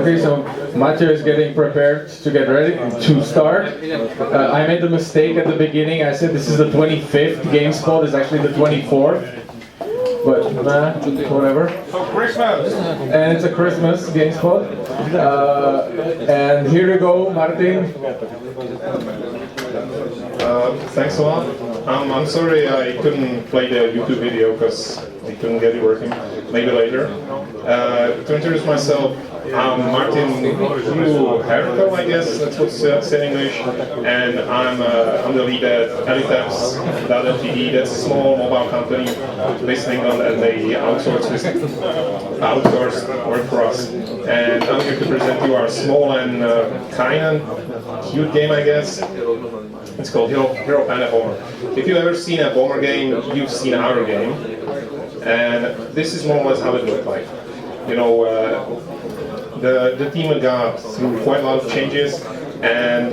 Okay, so Matthew is getting prepared to get ready to start. I made the mistake at the beginning. I said this is the 25th. GameSpot is actually the 24th. But whatever. So Christmas! And it's a Christmas GameSpot. And here you go, Martin. Thanks a lot. I'm sorry I couldn't play the YouTube video because we couldn't get it working. Maybe later. To introduce myself, I'm Martin Uherko, I guess that's what's said in English, and I'm the lead at Ltd. That's a small mobile company based in England, and they outsource work for us. And I'm here to present you our small and kind of cute game, I guess. It's called Hero Panda Bomber. If you've ever seen a bomber game, you've seen our game. And this is more or less how it looked like. You know, the team got through quite a lot of changes, and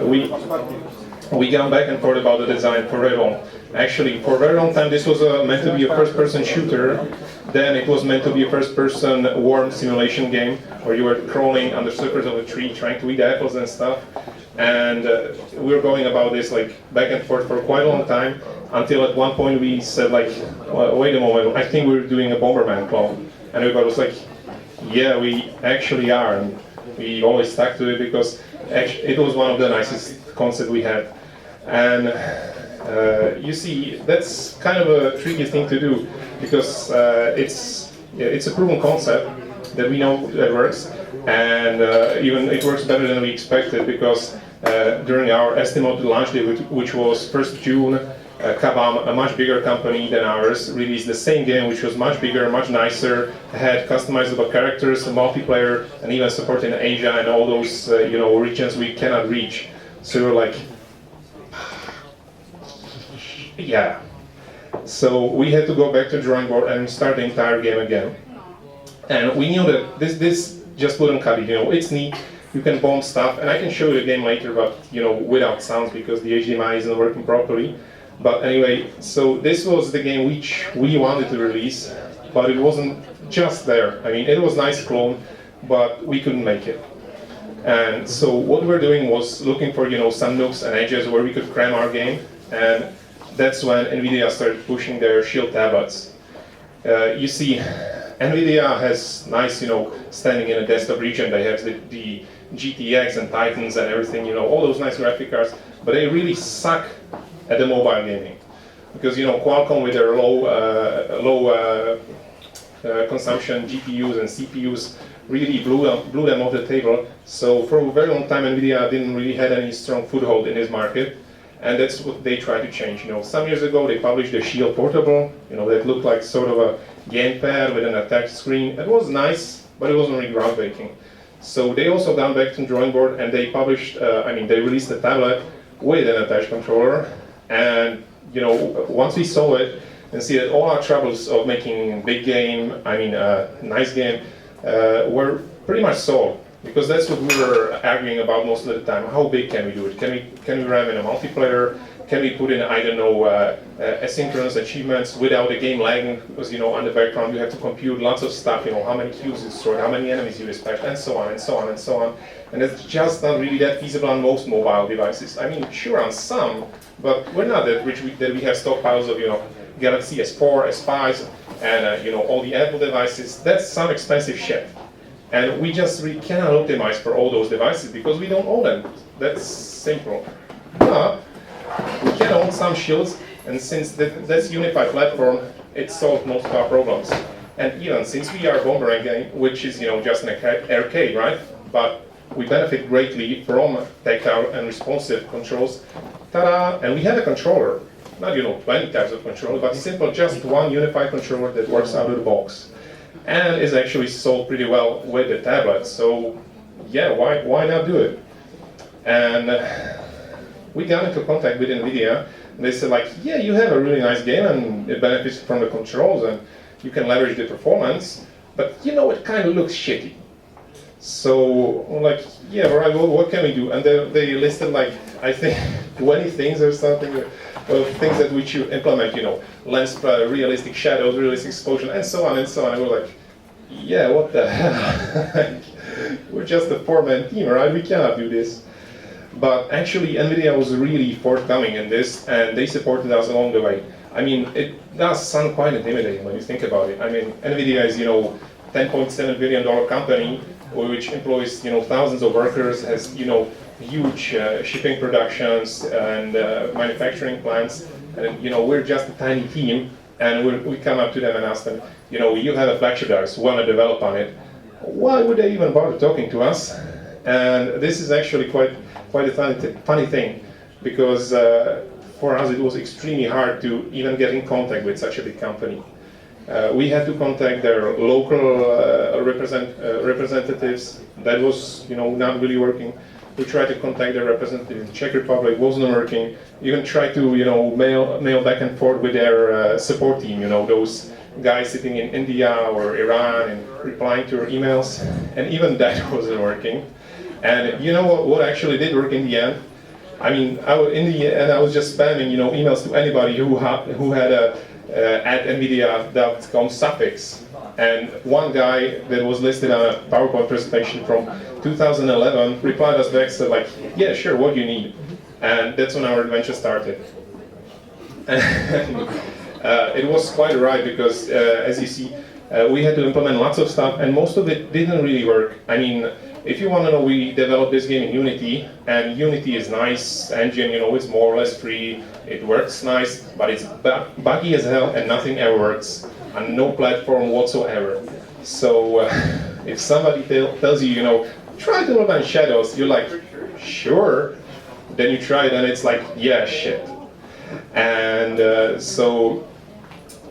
we got back and forth about the design for very long. Actually, for a very long time, this was meant to be a first-person shooter. Then it was meant to be a first-person worm simulation game, where you were crawling on the surface of a tree, trying to eat apples and stuff. And we were going about this like back and forth for quite a long time, until at one point we said like, well, wait a moment, I think we're doing a Bomberman clone. And everybody was like, yeah, we actually are. And we always stuck to it because it was one of the nicest concepts we had. And you see, that's kind of a tricky thing to do, because it's a proven concept that we know that works, and even it works better than we expected, because during our estimated launch day, which was 1st June, Kabam, a much bigger company than ours, released the same game, which was much bigger, much nicer, had customizable characters, multiplayer, and even support in Asia and all those regions we cannot reach. So we're like, yeah. So we had to go back to the drawing board and start the entire game again. And we knew that this just wouldn't cut it. You know, it's neat. You can bomb stuff, and I can show you the game later, but without sounds because the HDMI isn't working properly. But anyway, so this was the game which we wanted to release, but it wasn't just there. I mean, it was a nice clone, but we couldn't make it. And so what we're doing was looking for some nooks and edges where we could cram our game, and that's when NVIDIA started pushing their Shield tablets. You see, NVIDIA has nice, standing in a desktop region. They have the GTX and Titans and everything, all those nice graphic cards, but they really suck at the mobile gaming, because Qualcomm with their low consumption GPUs and CPUs really blew them off the table. So for a very long time, NVIDIA didn't really have any strong foothold in this market, and that's what they tried to change. Some years ago they published the Shield Portable, that looked like sort of a gamepad with an attached screen. It was nice, but it wasn't really groundbreaking. So they also gone back to the drawing board, and they published, they released a tablet with an attached controller. And once we saw it and see that all our troubles of making a big game, nice game, were pretty much solved, because that's what we were arguing about most of the time. How big can we do it? Can we ram in a multiplayer? Can we put in, asynchronous achievements without the game lagging? Because on the background you have to compute lots of stuff. How many cubes you destroyed, how many enemies you respect, and so on and so on and so on. And it's just not really that feasible on most mobile devices. I mean, sure on some, but we're not that rich that we have stockpiles of Galaxy S4, S5, and all the Apple devices. That's some expensive shit, and we just really cannot optimize for all those devices because we don't own them. That's simple. But we can own some shields, and since that's unified platform, it solved most of our problems. And even since we are a Bomberman game, which is just an arcade, right? But we benefit greatly from tactile and responsive controls. Ta-da! And we have a controller, not 20 types of controller, but simple, just one unified controller that works out of the box, and is actually sold pretty well with the tablet. So yeah, why not do it? And we got into contact with NVIDIA, and they said like, yeah, you have a really nice game and it benefits from the controls and you can leverage the performance, but it kind of looks shitty. So I'm like, yeah, right, well, what can we do? And they listed like, I think 20 things or something, things that which you implement, lens, realistic shadows, realistic exposure, and so on and so on. And we're like, yeah, what the hell? we're just a four-man team, right? We cannot do this. But actually, NVIDIA was really forthcoming in this, and they supported us along the way. I mean, it does sound quite intimidating when you think about it. I mean, NVIDIA is, $10.7 billion company, which employs, thousands of workers, has, huge shipping productions and manufacturing plants, and, we're just a tiny team, and we come up to them and ask them, you have a flagship device, want to develop on it. Why would they even bother talking to us? And this is actually quite a funny thing, because for us it was extremely hard to even get in contact with such a big company. We had to contact their local representatives. That was, not really working. We tried to contact their representative in Czech Republic, wasn't working. Even tried to, mail back and forth with their support team, those guys sitting in India or Iran and replying to our emails, and even that wasn't working. And what actually did work in the end? I mean, I was just spamming, emails to anybody who had a at nvidia.com suffix. And one guy that was listed on a PowerPoint presentation from 2011 replied us back, said like, yeah, sure, what do you need? And that's when our adventure started. And, it was quite a ride because, as you see, we had to implement lots of stuff, and most of it didn't really work. I mean, if you want to know, we developed this game in Unity, and Unity is nice engine, it's more or less free, it works nice, but it's buggy as hell, and nothing ever works on no platform whatsoever. So if somebody tells you, try to implement shadows, you're like, sure. Then you try it, and it's like, yeah, shit. And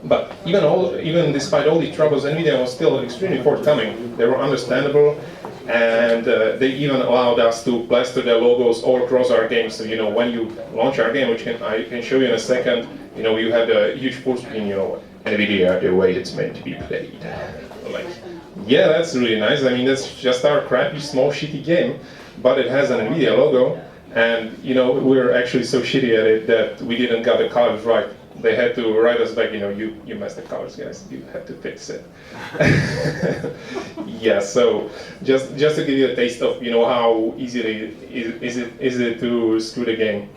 but even despite all these troubles, NVIDIA was still extremely forthcoming. They were understandable, and they even allowed us to plaster their logos all across our game. So when you launch our game, which I can show you in a second, you have a huge full screen, NVIDIA, the way it's meant to be played. Like, yeah, that's really nice. I mean, that's just our crappy, small, shitty game, but it has an NVIDIA logo, and we're actually so shitty at it that we didn't get the colors right. They had to write us back, you messed the colors, guys. You have to fix it. Yeah, so just to give you a taste of how easily is it to screw the game.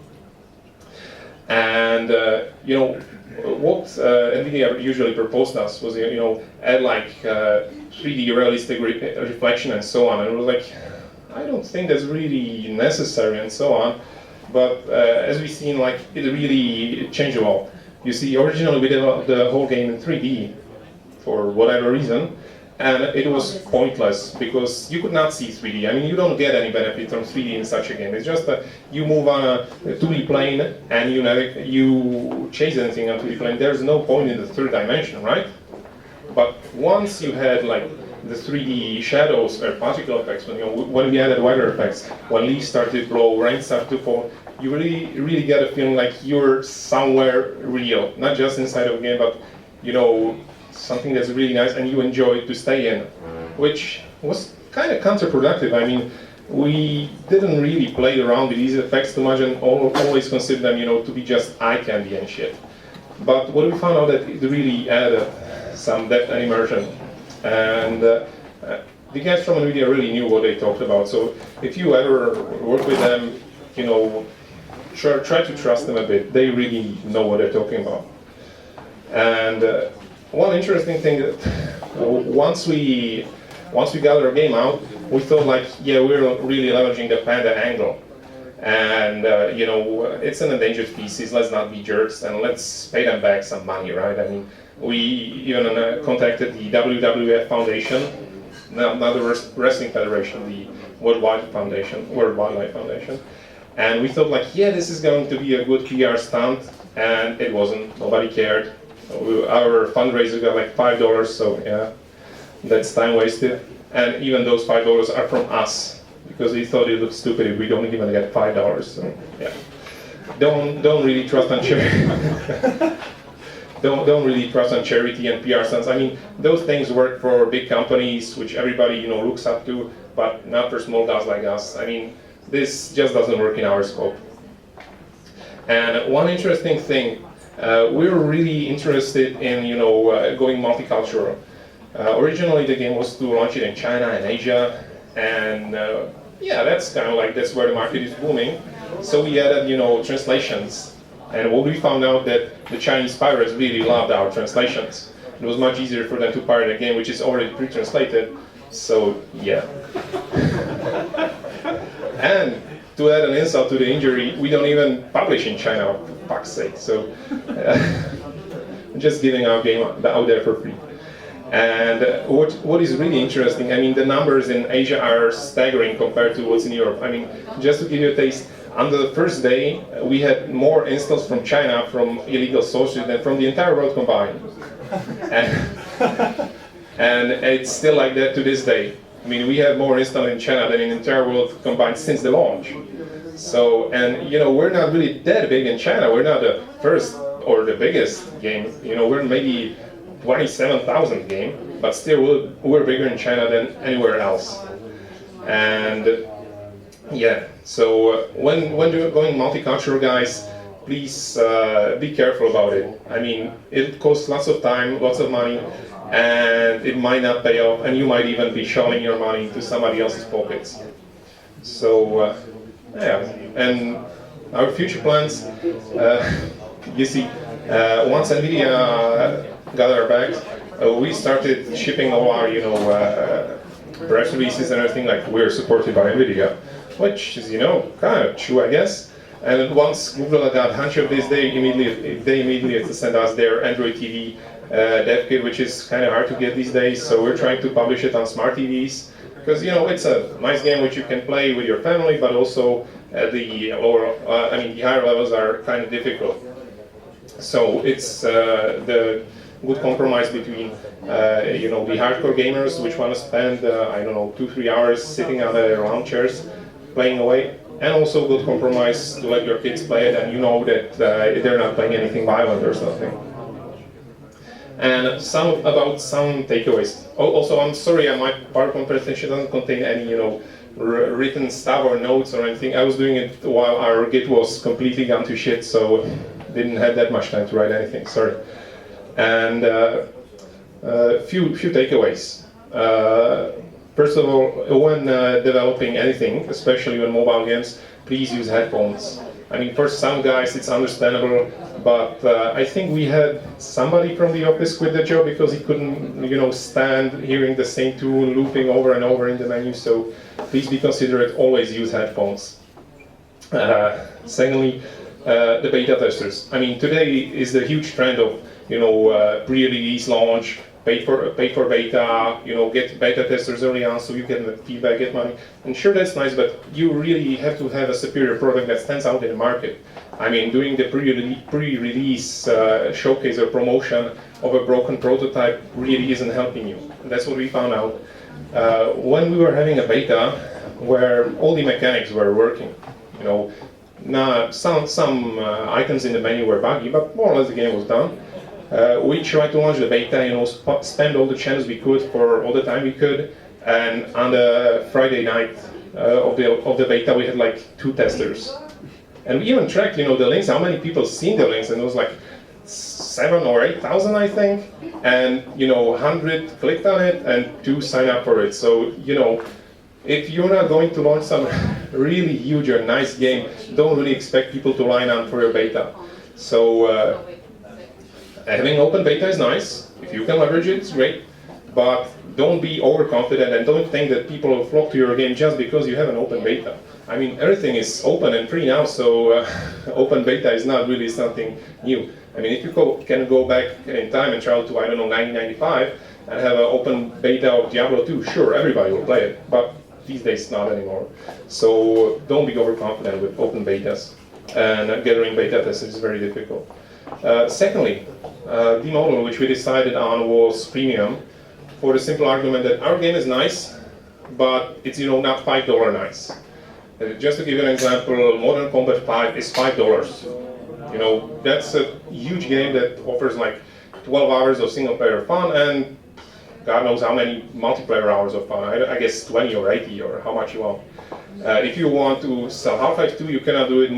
And what NVIDIA usually proposed us was add like 3D realistic reflection and so on. And it was like, I don't think that's really necessary and so on. But as we've seen, like, it really changed a lot. You see, originally we developed the whole game in 3D for whatever reason, and it was pointless because you could not see 3D. I mean, you don't get any benefit from 3D in such a game. It's just that you move on a 2D plane and you chase anything on 2D plane. There's no point in the third dimension, right? But once you had like the 3D shadows or particle effects, when we added weather effects, when leaves started to blow, rain started to fall, you really get a feeling like you're somewhere real, not just inside of a game, but something that's really nice and you enjoy to stay in, which was kind of counterproductive. I mean, we didn't really play around with these effects too much and always considered them, to be just eye candy and shit. But what we found out that it really added some depth and immersion, and the guys from NVIDIA really knew what they talked about. So if you ever work with them, try to trust them a bit. They really know what they're talking about. And one interesting thing that once we got our game out, we thought like, yeah, we're really leveraging the Panda angle. And it's an endangered species, let's not be jerks, and let's pay them back some money, right? I mean, we even contacted the WWF Foundation, not the Wrestling Federation, the World Wildlife Foundation. And we thought like, yeah, this is going to be a good PR stunt, and it wasn't. Nobody cared. Our fundraiser got like $5, so yeah, that's time wasted. And even those $5 are from us, because we thought it looked stupid if we don't even get $5. So yeah, don't really trust on charity. don't really trust on charity and PR stunts. I mean, those things work for big companies, which everybody looks up to, but not for small guys like us. I mean, this just doesn't work in our scope. And one interesting thing, we were really interested in going multicultural. Originally, the game was to launch it in China and Asia, And yeah, that's kind of like, that's where the market is booming. So we added, translations. And what we found out that the Chinese pirates really loved our translations. It was much easier for them to pirate a game which is already pre-translated. So yeah. And to add an insult to the injury, we don't even publish in China, for fuck's sake. So just giving our game out there for free. And what is really interesting, I mean, the numbers in Asia are staggering compared to what's in Europe. I mean, just to give you a taste, on the first day, we had more installs from China from illegal sources than from the entire world combined. And it's still like that to this day. I mean, we have more installs in China than in the entire world combined since the launch. So, and we're not really that big in China. We're not the first or the biggest game. We're maybe 27,000 game, but still we're bigger in China than anywhere else. And yeah, so when you're going multicultural, guys, please be careful about it. I mean, it costs lots of time, lots of money, and it might not pay off, and you might even be shoveling your money into somebody else's pockets. So yeah, and our future plans, you see, once NVIDIA got our bags, we started shipping all our, press releases and everything like we're supported by NVIDIA, which is, kind of true, I guess. And once Google got a hunch of this, they immediately had to send us their Android TV dev kit, which is kind of hard to get these days. So we're trying to publish it on smart TVs because it's a nice game which you can play with your family, but also the lower, the higher levels are kind of difficult. So it's the good compromise between the hardcore gamers which want to spend 2-3 hours sitting on their lawn chairs playing away, and also good compromise to let your kids play it and that they're not playing anything violent or something. And some takeaways. Also, I'm sorry, my PowerPoint presentation doesn't contain any written stuff or notes or anything. I was doing it while our Git was completely gone to shit, so didn't have that much time to write anything. Sorry. And few takeaways. First of all, when developing anything, especially when mobile games, please use headphones. I mean, for some guys it's understandable, but I think we had somebody from the office quit the job because he couldn't, stand hearing the same tune looping over and over in the menu. So please be considerate. Always use headphones. Secondly, the beta testers. I mean, today is the huge trend of pre-release launch, pay for beta, get beta testers early on so you get the feedback, get money. And sure, that's nice, but you really have to have a superior product that stands out in the market. I mean, doing the pre-release showcase or promotion of a broken prototype really isn't helping you. And that's what we found out when we were having a beta where all the mechanics were working. Some items in the menu were buggy, but more or less the game was done. We tried to launch the beta, spend all the channels we could for all the time we could, and on the Friday night of the beta we had like 2 testers, and we even tracked the links, how many people seen the links, and it was like 7,000 or 8,000 I think, and 100 clicked on it and 2 signed up for it. So if you're not going to launch some really huge or nice game, don't really expect people to line up for your beta. So having open beta is nice. If you can leverage it, it's great. But don't be overconfident and don't think that people will flock to your game just because you have an open beta. I mean, everything is open and free now, so open beta is not really something new. I mean, if you can go back in time and travel to, 1995 and have an open beta of Diablo 2, sure, everybody will play it. But these days, not anymore. So don't be overconfident with open betas. And gathering beta testers is very difficult. Secondly, the model which we decided on was premium, for the simple argument that our game is nice, but it's not $5 nice. Just to give you an example, Modern Combat 5 is $5. That's a huge game that offers like 12 hours of single player fun and God knows how many multiplayer hours of fun. I guess 20 or 80 or how much you want. If you want to sell Half-Life 2, you cannot do it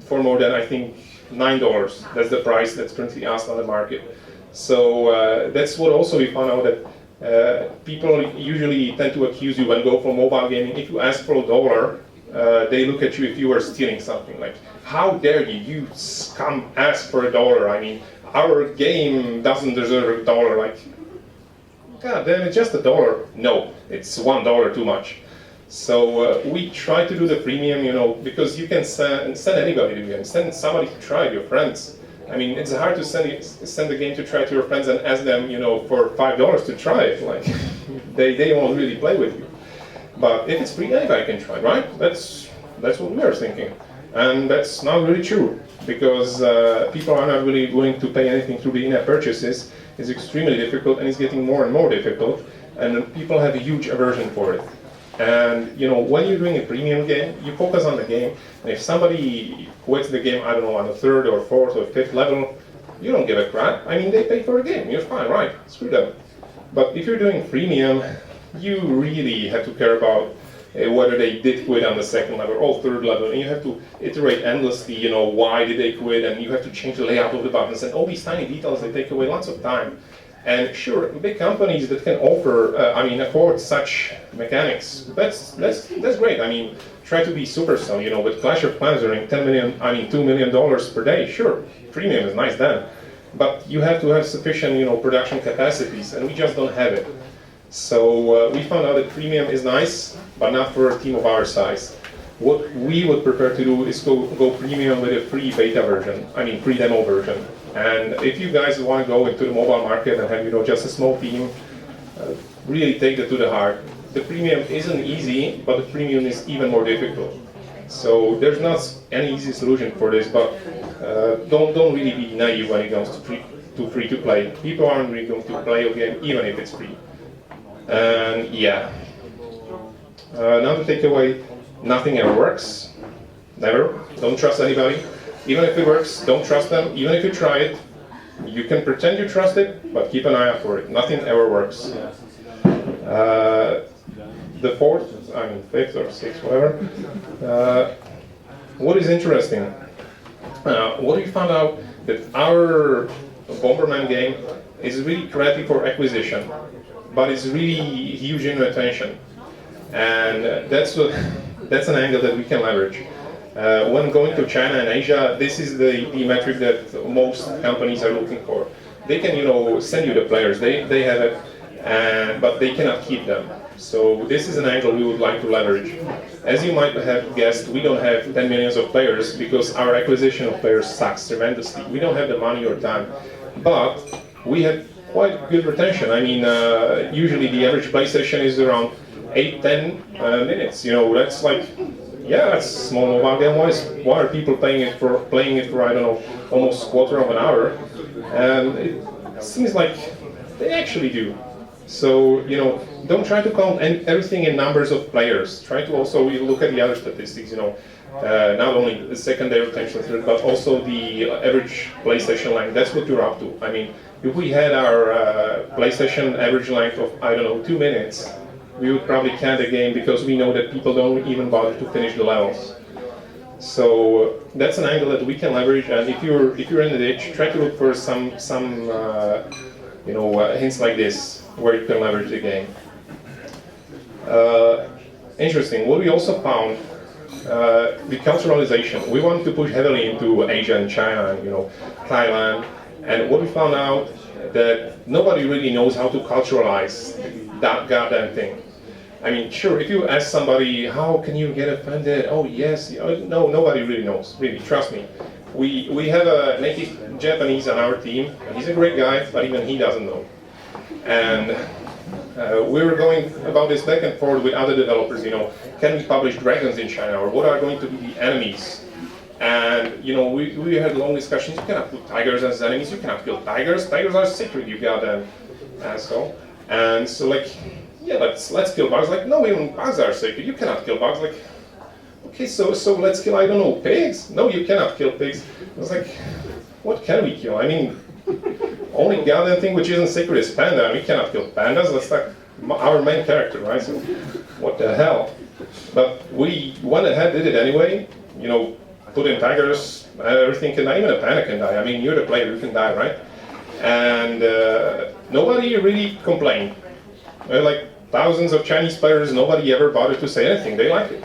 for more than I think $9. That's the price that's currently asked on the market. So that's what also we found out, that People usually tend to accuse you when go for mobile gaming. If you ask for $1, they look at you if you are stealing something. Like, how dare you? You scum ask for $1. I mean, our game doesn't deserve $1. Like, God damn, it's just $1. No, it's $1 too much. So we try to do the premium, you know, because you can send anybody to the game. Send somebody to try it, your friends. I mean, it's hard to send the game to try to your friends and ask them, you know, for $5 to try it. Like, they won't really play with you. But if it's free, anybody can try, right? That's what we are thinking. And that's not really true, because people are not really willing to pay anything through the in-app purchases. It's extremely difficult, and it's getting more and more difficult, and people have a huge aversion for it. And you know, when you're doing a premium game, you focus on the game, and if somebody quits the game, I don't know, on the 3rd or 4th or 5th level, you don't give a crap. I mean, they pay for the game, you're fine, right? Screw them. But if you're doing premium, you really have to care about whether they did quit on the 2nd level or 3rd level, and you have to iterate endlessly, you know, why did they quit, and you have to change the layout of the buttons, and all these tiny details, they take away lots of time. And sure, big companies that can offer, afford such mechanics, that's great. I mean, try to be Supercell, you know, with Clash of Clans earning $2 million per day. Sure, premium is nice then, but you have to have sufficient, you know, production capacities, and we just don't have it. So we found out that premium is nice, but not for a team of our size. What we would prefer to do is go premium with a free beta version, free demo version. And if you guys want to go into the mobile market and have, you know, just a small team, really take that to the heart. The premium isn't easy, but the premium is even more difficult. So there's not any easy solution for this, but don't really be naive when it comes to free to play. People aren't really going to play a game even if it's free. And yeah, another takeaway: nothing ever works. Never. Don't trust anybody. Even if it works, don't trust them. Even if you try it, you can pretend you trust it, but keep an eye out for it. Nothing ever works. The fifth or sixth, whatever. What is interesting? What we found out that our Bomberman game is really crappy for acquisition, but it's really huge in retention, and that's an angle that we can leverage. When going to China and Asia, this is the metric that most companies are looking for. They can, you know, send you the players, they have it, but they cannot keep them. So this is an angle we would like to leverage. As you might have guessed, we don't have 10 millions of players because our acquisition of players sucks tremendously. We don't have the money or time, but we have quite good retention. I mean, usually the average play session is around 8-10 minutes. You know, that's like, yeah, that's a small mobile game. Why are people playing it for I don't know, almost a quarter of an hour? And it seems like they actually do. So, you know, don't try to count everything in numbers of players. Try to also look at the other statistics, you know, not only the secondary retention rate, but also the average play session length. That's what you're up to. I mean, if we had our play session average length of, I don't know, 2 minutes, we would probably can the game because we know that people don't even bother to finish the levels. So that's an angle that we can leverage. And if you're in the ditch, try to look for some hints like this where you can leverage the game. Interesting. What we also found, the culturalization. We wanted to push heavily into Asia and China and, you know, Thailand. And what we found out that nobody really knows how to culturalize that goddamn thing. I mean, sure, if you ask somebody, how can you get offended? Oh, yes. No, nobody really knows. Really, trust me. We have a native Japanese on our team, and he's a great guy, but even he doesn't know. And we were going about this back and forth with other developers, you know, can we publish dragons in China, or what are going to be the enemies? And, you know, we had long discussions. You cannot put tigers as enemies, you cannot kill tigers. Tigers are sacred, you goddamn asshole. And so, like, yeah, let's kill bugs. Like, no, even bugs are sacred, you cannot kill bugs. Like, okay, so let's kill, I don't know, pigs? No, you cannot kill pigs. I was like, what can we kill? I mean, only goddamn thing which isn't sacred is panda, and we cannot kill pandas. That's like our main character, right? So, what the hell? But we went ahead, did it anyway. You know, put in tigers, everything can die, even a panda can die. I mean, you're the player, you can die, right? And nobody really complained. Like thousands of Chinese players, nobody ever bothered to say anything. They like it.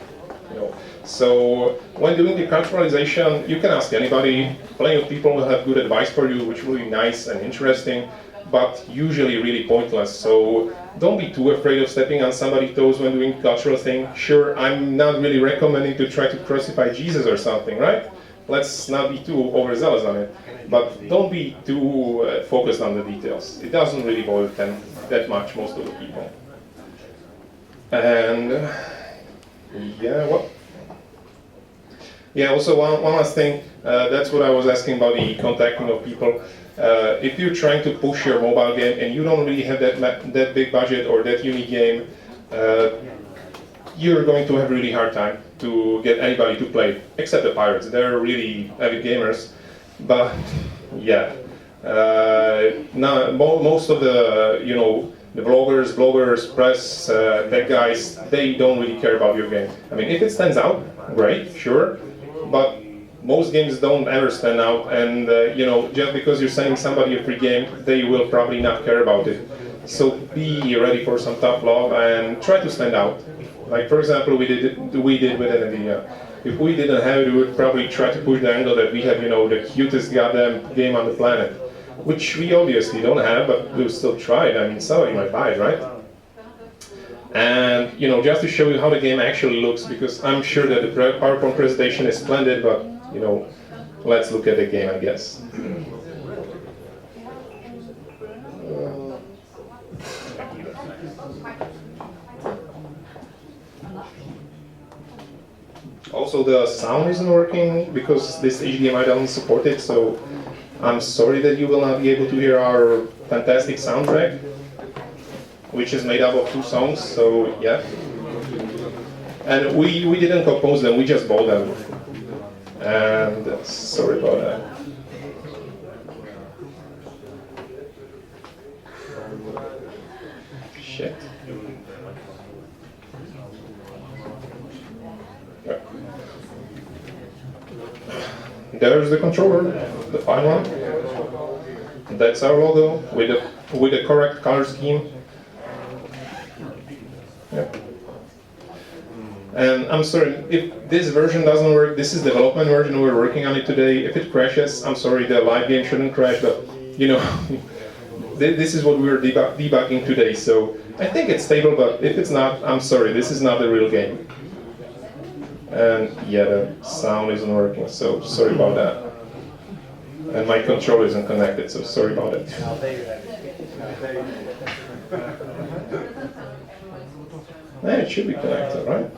So when doing the culturalization, you can ask anybody. Plenty of people will have good advice for you, which will be nice and interesting, but usually really pointless. So don't be too afraid of stepping on somebody's toes when doing cultural thing. Sure, I'm not really recommending to try to crucify Jesus or something, right? Let's not be too overzealous on it. But don't be too focused on the details. It doesn't really bother them that much, most of the people. And yeah, what? Yeah, also one last thing, that's what I was asking about the contacting of people. If you're trying to push your mobile game and you don't really have that big budget or that unique game, you're going to have a really hard time to get anybody to play, except the pirates. They're really avid gamers, but yeah. Most of the, the bloggers, press, tech guys, they don't really care about your game. I mean, if it stands out, great, sure. But most games don't ever stand out, and just because you're sending somebody a free game, they will probably not care about it. So be ready for some tough love and try to stand out. Like for example, we did with NVIDIA. If we didn't have it, we would probably try to push the angle that we have, the cutest goddamn game on the planet, which we obviously don't have, but we'll still try it. I mean, somebody might buy it, right? And just to show you how the game actually looks, because I'm sure that the PowerPoint presentation is splendid, but let's look at the game, I guess. Also, the sound isn't working because this HDMI doesn't support it, so I'm sorry that you will not be able to hear our fantastic soundtrack, which is made up of 2 songs, so yeah. And we didn't compose them, we just bought them. And sorry about that. Shit. Yeah. There's the controller, the fine one. That's our logo with the correct color scheme. Yep. And I'm sorry, if this version doesn't work, this is the development version, we're working on it today. If it crashes, I'm sorry, the live game shouldn't crash, but this is what we're debugging today. So I think it's stable, but if it's not, I'm sorry, this is not the real game. And yeah, the sound isn't working, so sorry about that. And my controller isn't connected, so sorry about it. Yeah, it should be connected, right?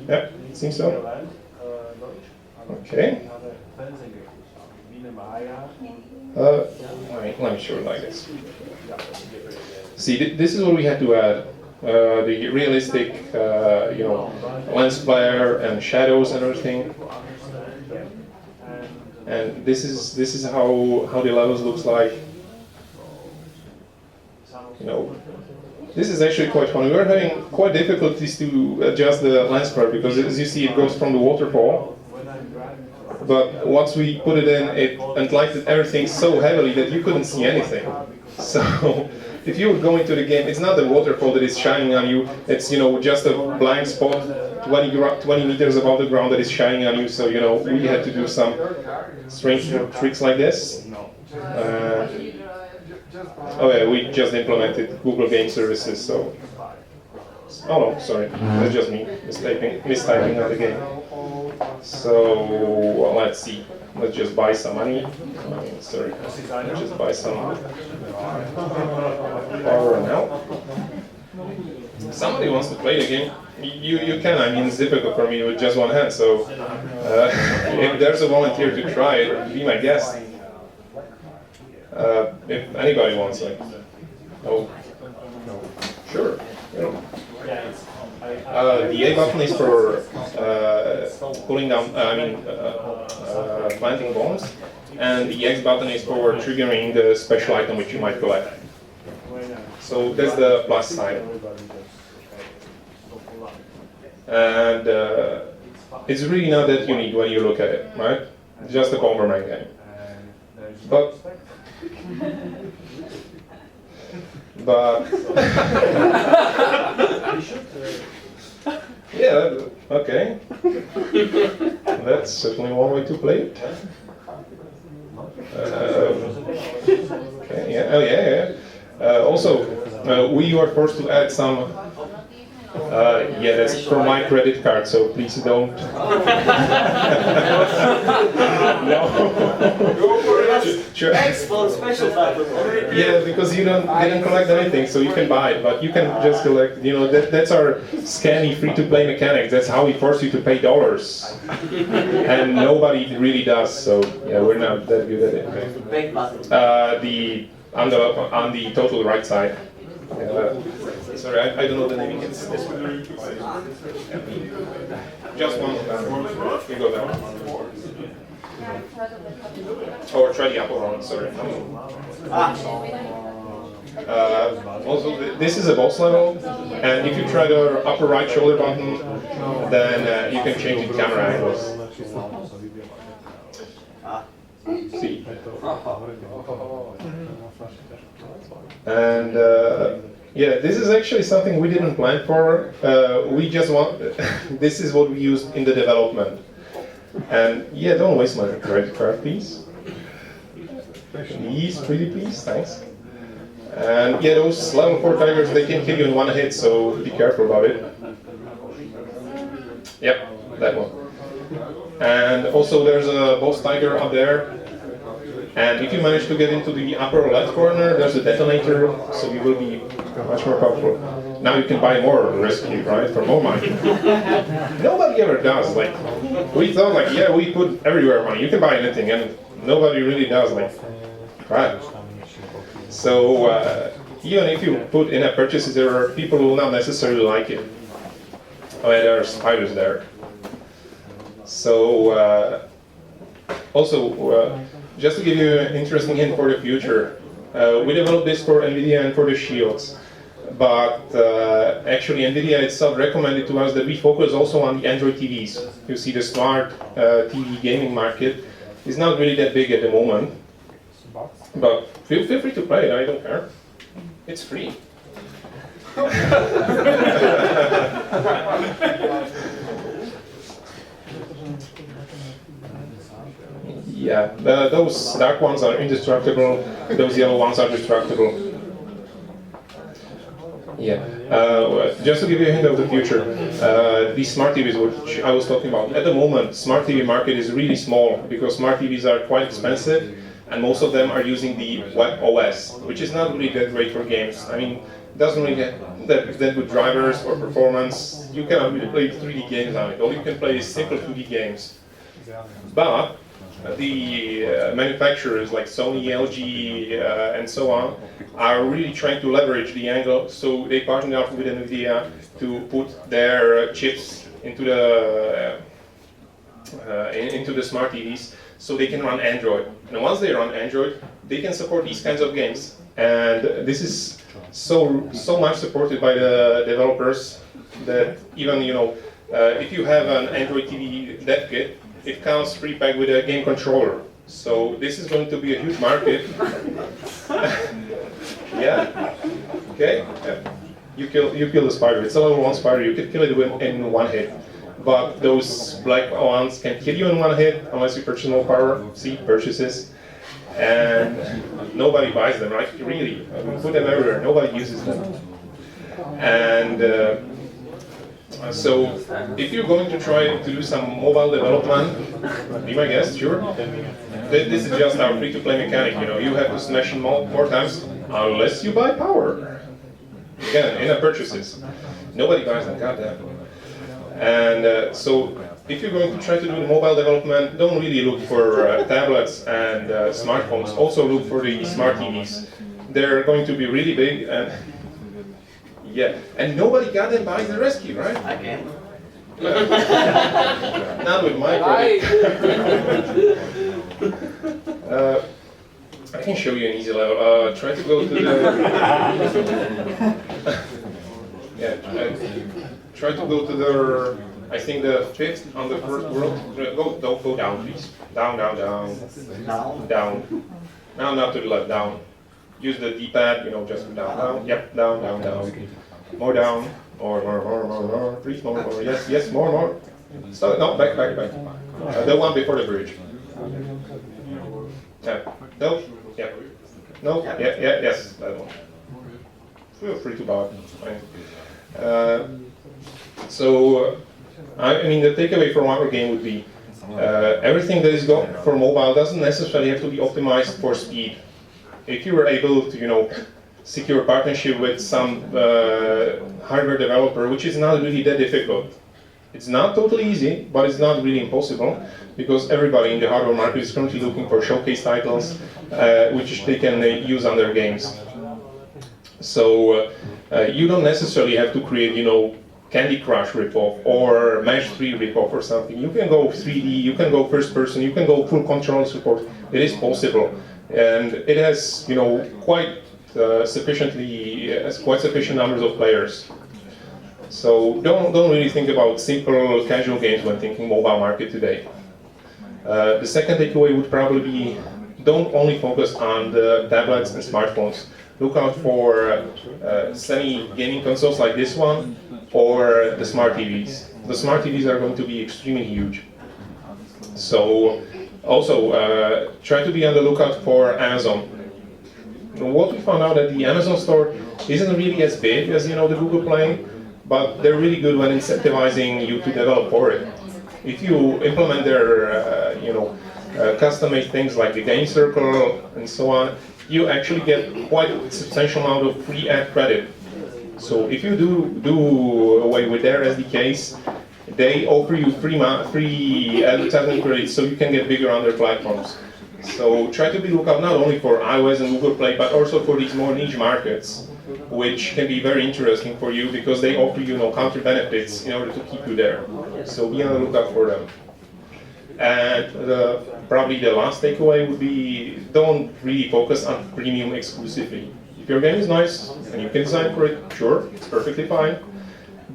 Yep, it seems so. Okay. Let me show it like this. See, this is what we had to add. The realistic, lens flare and shadows and everything. And this is how the levels looks like. This is actually quite fun. We were having quite difficulties to adjust the lens flare because, as you see, it goes from the waterfall. But once we put it in, it lighted everything so heavily that you couldn't see anything. So if you would go into the game, it's not the waterfall that is shining on you. It's just a blind spot 20 meters above the ground that is shining on you. So we had to do some strange tricks like this. Oh yeah, we just implemented Google Game Services, so... Oh no, sorry, that's just me mistyping on the game. So, well, let's see. Let's just buy some money. Sorry, let's just buy some power now. Somebody wants to play the game. You can, I mean, it's difficult for me with just one hand, so... if there's a volunteer to try it, be my guest. If anybody wants, like, sure. The A button is for pulling down, planting bombs, and the X button is for triggering the special item which you might collect. So that's the plus sign. And it's really not that unique when you look at it, right? It's just a Bomberman game. But But yeah, okay. That's certainly one way to play it. Okay, yeah, oh yeah, yeah. Also, we were forced to add some. Yeah, that's from my credit card, so please don't. No. Sure. Export special title. Yeah, because you didn't collect anything, so you can buy it, but you can just collect. You know, that's our scammy free-to-play mechanics. That's how we force you to pay dollars, and nobody really does. So yeah, we're not that good at it. Big button. On the total right side. Sorry, I don't know the name. It's this one. Just one. You go there. Or try the upper one. Sorry. Also, this is a boss level, and if you try the upper right shoulder button, then you can change the camera angles. See. And yeah, this is actually something we didn't plan for. We just want. This is what we used in the development. And yeah, don't waste my credit card, please. Please, pretty please, thanks. And yeah, those level 4 tigers, they can kill you in one hit, so be careful about it. Yep, that one. And also there's a boss tiger up there. And if you manage to get into the upper left corner, there's a detonator, so you will be much more powerful. Now you can buy more rescue, right, for more money. Nobody ever does. Like, we thought, like, yeah, we put everywhere money. You can buy anything, and nobody really does. Like, right. So even if you put in-app purchases, there are people who will not necessarily like it. Oh, yeah, there are spiders there. So also. Just to give you an interesting hint for the future, we developed this for NVIDIA and for the Shields, but actually NVIDIA itself recommended to us that we focus also on the Android TVs. You see, the smart TV gaming market is not really that big at the moment, but feel free to play it, I don't care. It's free. Yeah, those dark ones are indestructible, those yellow ones are destructible. Yeah, just to give you a hint of the future, these smart TVs which I was talking about, at the moment, smart TV market is really small because smart TVs are quite expensive and most of them are using the web OS, which is not really that great for games. I mean, it doesn't really get that good drivers or performance. You cannot really play 3D games on it, all you can play is simple 2D games. But the manufacturers like Sony, LG, and so on are really trying to leverage the angle, so they partnered up with NVIDIA to put their chips into the smart TVs so they can run Android. And once they run Android, they can support these kinds of games. And this is so much supported by the developers that even, you know, if you have an Android TV dev kit, it comes pre-packed with a game controller. So this is going to be a huge market. Yeah. Okay. You kill the spider. It's a level 1 spider. You can kill it in one hit. But those black ones can kill you in one hit unless you purchase more power. See, purchases. And nobody buys them, right? Really. We put them everywhere. Nobody uses them. And so, if you're going to try to do some mobile development, be my guest, sure. This is just our free-to-play mechanic, you know. You have to smash in more times, unless you buy power. Again, in-app purchases. Nobody buys them, goddamn. And so, if you're going to try to do mobile development, don't really look for tablets and smartphones. Also look for the smart TVs. They're going to be really big and yeah, and nobody got them buys the rescue, right? I can. Not with my credit. I can show you an easy level. Try to go to the. Yeah, try to go to the. I think the 5th on the first world. Don't go down, please. Down. Now. Down. Now, not to the left. Down. use the D-pad, you know, just down, down, yep, down, down, down, more down, more, please, more, yes, more. So, no, back. The one before the bridge. Yeah, no, yeah, no, yeah, yes, that one. Feel free to bow. I mean, the takeaway from our game would be everything that is going for mobile doesn't necessarily have to be optimized for speed. If you were able to, you know, secure partnership with some hardware developer, which is not really that difficult. It's not totally easy, but it's not really impossible, because everybody in the hardware market is currently looking for showcase titles which they can use on their games. So you don't necessarily have to create, you know, Candy Crush ripoff or Mesh 3 ripoff or something. You can go 3D, you can go first person, you can go full control support. It is possible, and it has, you know, quite sufficient numbers of players. So don't really think about simple casual games when thinking mobile market today. The second takeaway would probably be, don't only focus on the tablets and smartphones. Look out for semi-gaming consoles like this one, or the smart TVs. The smart TVs are going to be extremely huge. So also try to be on the lookout for Amazon. What we found out that the Amazon store isn't really as big as, you know, the Google Play, but they're really good when incentivizing you to develop for it. If you implement their custom-made things like the game circle and so on, you actually get quite a substantial amount of free ad credit. So if you do away with their SDKs, they offer you free advertising credits so you can get bigger on their platforms. So try to be lookout not only for iOS and Google Play, but also for these more niche markets, which can be very interesting for you because they offer you, counter benefits in order to keep you there. So be on the lookout for them. And probably the last takeaway would be, don't really focus on premium exclusively. If your game is nice and you can design for it, sure, it's perfectly fine.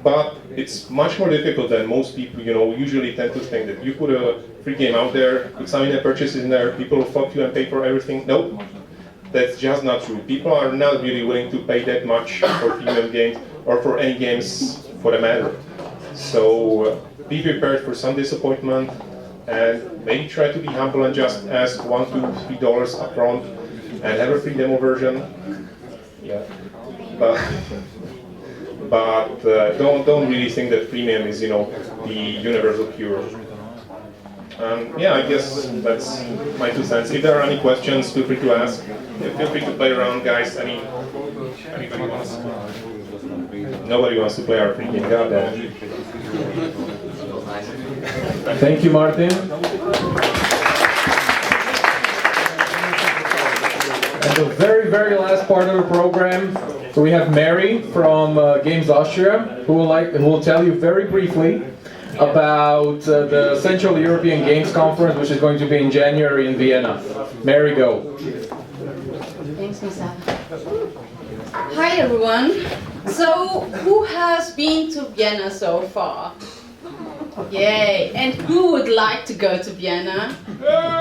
But it's much more difficult than most people, usually tend to think that you put a free game out there, put some in-app purchases in there, people will fuck you and pay for everything. Nope, that's just not true. People are not really willing to pay that much for premium games or for any games for the matter. So be prepared for some disappointment and maybe try to be humble and just ask $1, $2, $3 upfront and have a free demo version. Yeah, but don't really think that premium is, the universal cure. Yeah, I guess that's my 2 cents. If there are any questions, feel free to ask. Feel free to play around, guys. Anybody wants? Nobody wants to play our free game. God damn it. Thank you, Martin. And the very, very last part of the program, so we have Mary from Games Austria, who will tell you very briefly about the Central European Games Conference, which is going to be in January in Vienna. Mary, go. Thanks, Misa. Hi, everyone. So, who has been to Vienna so far? Yay! And who would like to go to Vienna?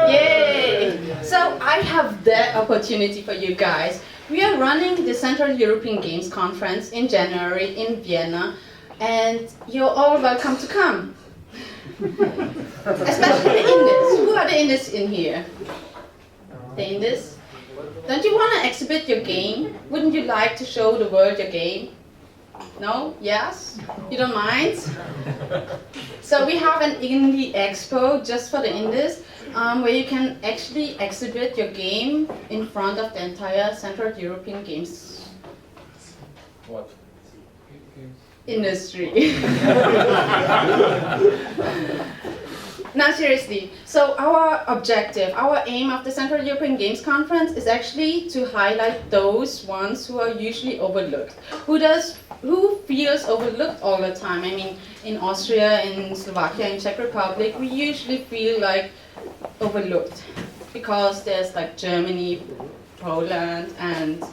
Yay! So I have that opportunity for you guys. We are running the Central European Games Conference in January in Vienna, and you're all welcome to come. Especially the Indies. Who are the Indies in here? The Indies? Don't you want to exhibit your game? Wouldn't you like to show the world your game? No? Yes? You don't mind? So we have an Indie Expo just for the Indies, where you can actually exhibit your game in front of the entire Central European Games industry. Now seriously, so our objective, our aim of the Central European Games Conference is actually to highlight those ones who are usually overlooked. Who feels overlooked all the time? I mean, in Austria, in Slovakia, in Czech Republic, we usually feel like overlooked because there's like Germany, Poland, and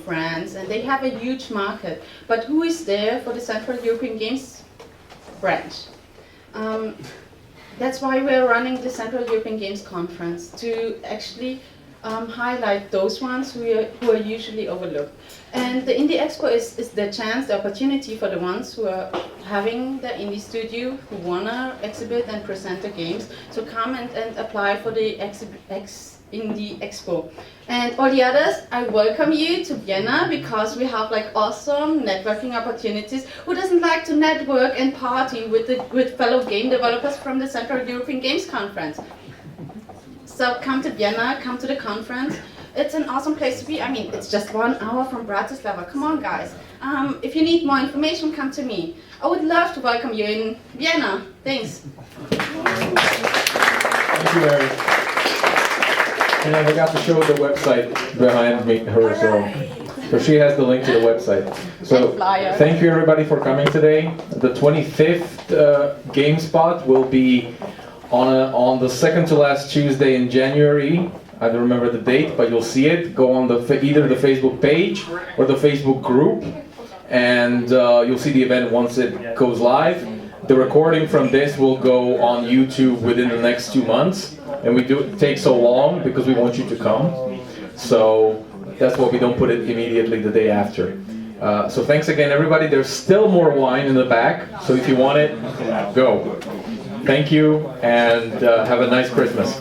France, and they have a huge market. But who is there for the Central European Games branch? That's why we're running the Central European Games Conference, to actually highlight those ones who are usually overlooked. And the Indie Expo is the chance, the opportunity for the ones who are having the indie studio, who wanna exhibit and present the games, to come and apply for the Indie Expo. And all the others, I welcome you to Vienna because we have like awesome networking opportunities. Who doesn't like to network and party with fellow game developers from the Central European Games Conference? So come to Vienna, come to the conference. It's an awesome place to be. I mean, it's just 1 hour from Bratislava. Come on, guys. If you need more information, come to me. I would love to welcome you in Vienna. Thanks. Thank you, Mary. And I forgot to show the website behind me, her, so she has the link to the website. So thank you everybody for coming today. The 25th GameSpot will be on the second to last Tuesday in January. I don't remember the date, but you'll see it. Go on either the Facebook page or the Facebook group, and you'll see the event once it goes live. The recording from this will go on YouTube within the next 2 months, and we do take so long because we want you to come. So that's why we don't put it immediately the day after. So thanks again, everybody. There's still more wine in the back, so if you want it, go. Thank you, and have a nice Christmas.